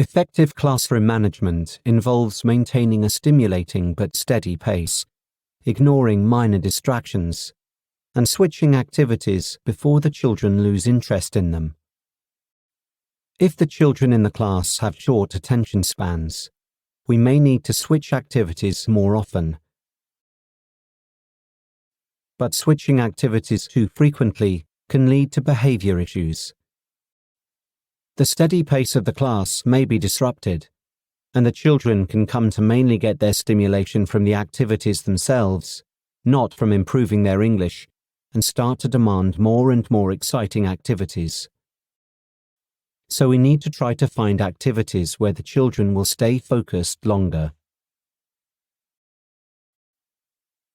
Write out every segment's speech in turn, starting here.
Effective classroom management involves maintaining a stimulating but steady pace, ignoring minor distractions, and switching activities before the children lose interest in them. If the children in the class have short attention spans, we may need to switch activities more often. But switching activities too frequently can lead to behavior issues. The steady pace of the class may be disrupted, and the children can come to mainly get their stimulation from the activities themselves, not from improving their English, and start to demand more and more exciting activities. So we need to try to find activities where the children will stay focused longer.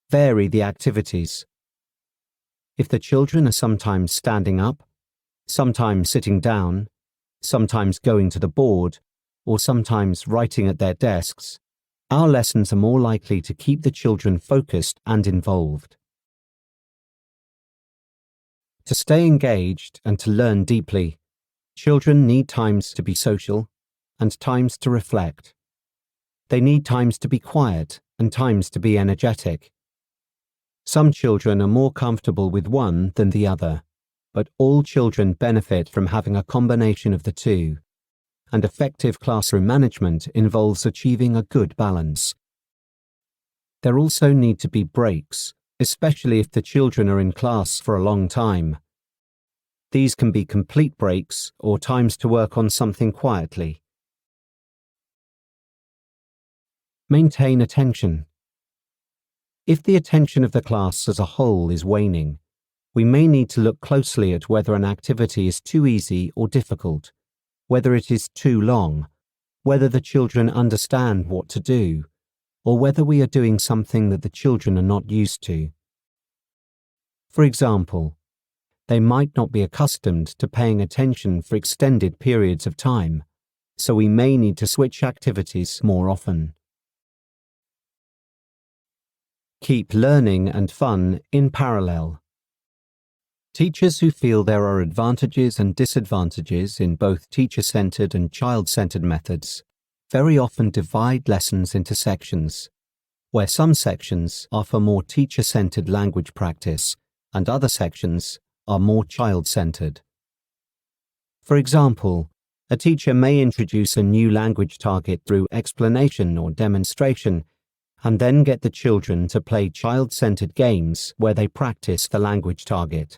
Vary the activities. If the children are sometimes standing up, sometimes sitting down, sometimes going to the board, or sometimes writing at their desks, our lessons are more likely to keep the children focused and involved. To stay engaged and to learn deeply, children need times to be social and times to reflect. They need times to be quiet and times to be energetic. Some children are more comfortable with one than the other, but all children benefit from having a combination of the two, and effective classroom management involves achieving a good balance. There also need to be breaks, especially if the children are in class for a long time. These can be complete breaks or times to work on something quietly. Maintain attention. If the attention of the class as a whole is waning, we may need to look closely at whether an activity is too easy or difficult, whether it is too long, whether the children understand what to do, or whether we are doing something that the children are not used to. For example, they might not be accustomed to paying attention for extended periods of time, so we may need to switch activities more often. Keep learning and fun in parallel. Teachers who feel there are advantages and disadvantages in both teacher-centered and child-centered methods very often divide lessons into sections, where some sections are for more teacher-centered language practice and other sections are more child-centered. For example, a teacher may introduce a new language target through explanation or demonstration and then get the children to play child-centered games where they practice the language target.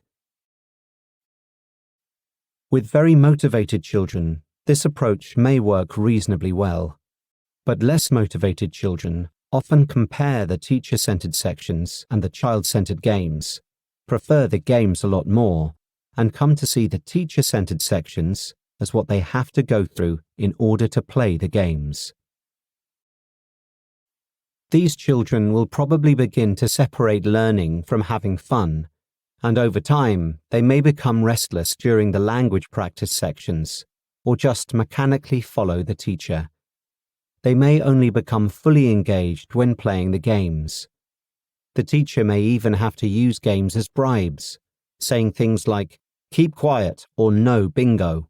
With very motivated children, this approach may work reasonably well, but less motivated children often compare the teacher-centered sections and the child-centered games, prefer the games a lot more, and come to see the teacher-centered sections as what they have to go through in order to play the games. These children will probably begin to separate learning from having fun, and over time they may become restless during the language practice sections, or just mechanically follow the teacher. They may only become fully engaged when playing the games. The teacher may even have to use games as bribes, saying things like, "Keep quiet" or "No bingo."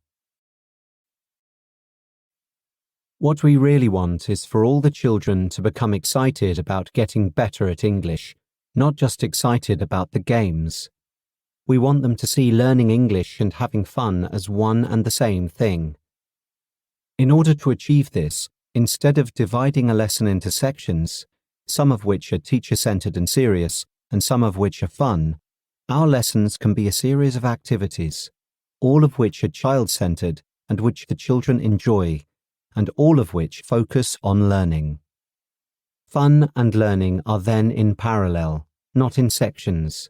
What we really want is for all the children to become excited about getting better at English, not just excited about the games. We want them to see learning English and having fun as one and the same thing. In order to achieve this, instead of dividing a lesson into sections, some of which are teacher-centered and serious, and some of which are fun, our lessons can be a series of activities, all of which are child-centered and which the children enjoy, and all of which focus on learning. Fun and learning are then in parallel, not in sections.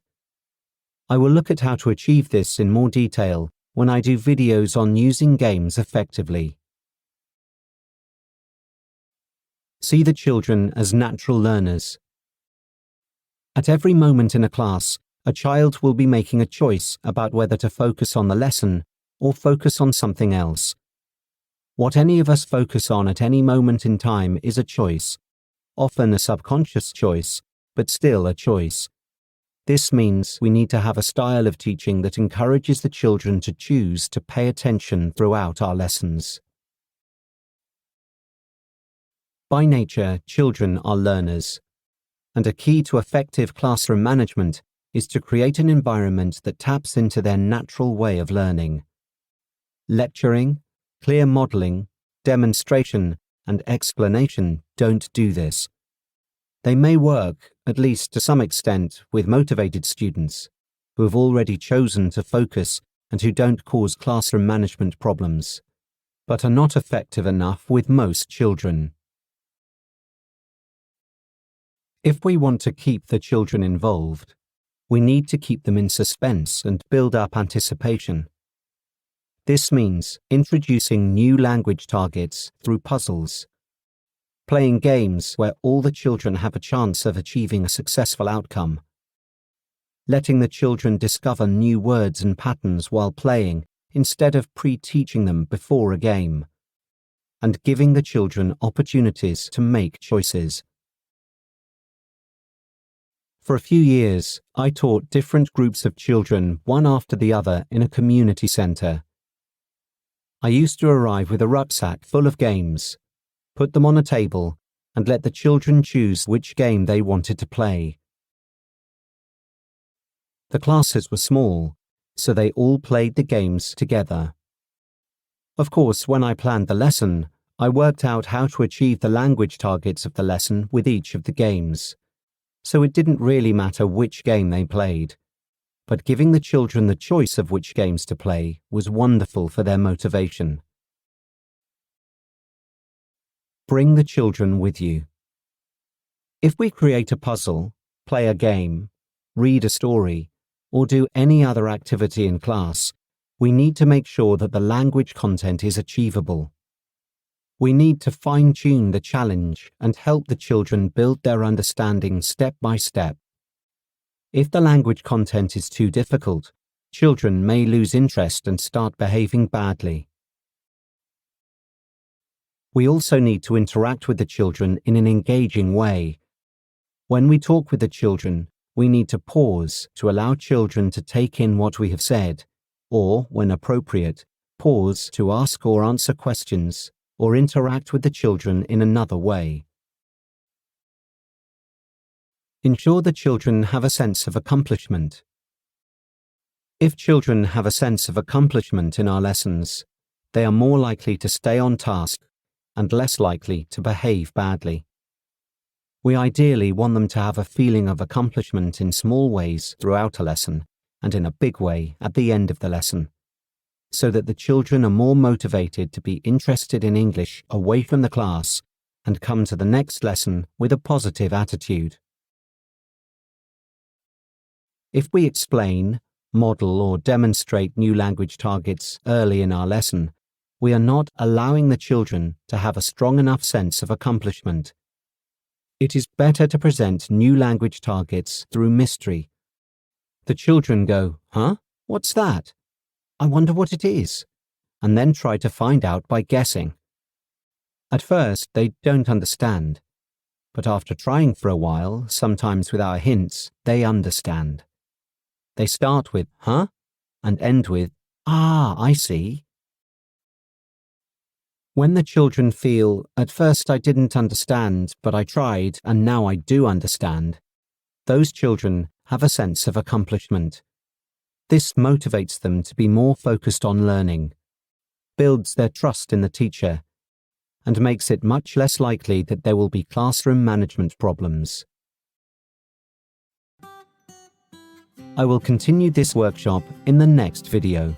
I will look at how to achieve this in more detail when I do videos on using games effectively. See the children as natural learners. At every moment in a class, a child will be making a choice about whether to focus on the lesson or focus on something else. What any of us focus on at any moment in time is a choice, often a subconscious choice, but still a choice. This means we need to have a style of teaching that encourages the children to choose to pay attention throughout our lessons. By nature, children are learners, and a key to effective classroom management is to create an environment that taps into their natural way of learning. Lecturing, clear modeling, demonstration, and explanation don't do this. They may work, at least to some extent, with motivated students who have already chosen to focus and who don't cause classroom management problems, but are not effective enough with most children. If we want to keep the children involved, we need to keep them in suspense and build up anticipation. This means introducing new language targets through puzzles, playing games where all the children have a chance of achieving a successful outcome, letting the children discover new words and patterns while playing instead of pre-teaching them before a game, and giving the children opportunities to make choices. For a few years, I taught different groups of children one after the other in a community centre. I used to arrive with a rucksack full of games, put them on a table, and let the children choose which game they wanted to play. The classes were small, so they all played the games together. Of course, when I planned the lesson, I worked out how to achieve the language targets of the lesson with each of the games. So it didn't really matter which game they played, but giving the children the choice of which games to play was wonderful for their motivation. Bring the children with you. If we create a puzzle, play a game, read a story, or do any other activity in class, we need to make sure that the language content is achievable. We need to fine-tune the challenge and help the children build their understanding step by step. If the language content is too difficult, children may lose interest and start behaving badly. We also need to interact with the children in an engaging way. When we talk with the children, we need to pause to allow children to take in what we have said, or, when appropriate, pause to ask or answer questions, or interact with the children in another way. Ensure the children have a sense of accomplishment. If children have a sense of accomplishment in our lessons, they are more likely to stay on task and less likely to behave badly. We ideally want them to have a feeling of accomplishment in small ways throughout a lesson and in a big way at the end of the lesson, so that the children are more motivated to be interested in English away from the class and come to the next lesson with a positive attitude. If we explain, model, or demonstrate new language targets early in our lesson, we are not allowing the children to have a strong enough sense of accomplishment. It is better to present new language targets through mystery. The children go, "Huh? What's that? I wonder what it is," and then try to find out by guessing. At first, they don't understand, but after trying for a while, sometimes with our hints, they understand. They start with, "Huh?" and end with, "Ah, I see." When the children feel, "At first I didn't understand, but I tried, and now I do understand," those children have a sense of accomplishment. This motivates them to be more focused on learning, builds their trust in the teacher, and makes it much less likely that there will be classroom management problems. I will continue this workshop in the next video.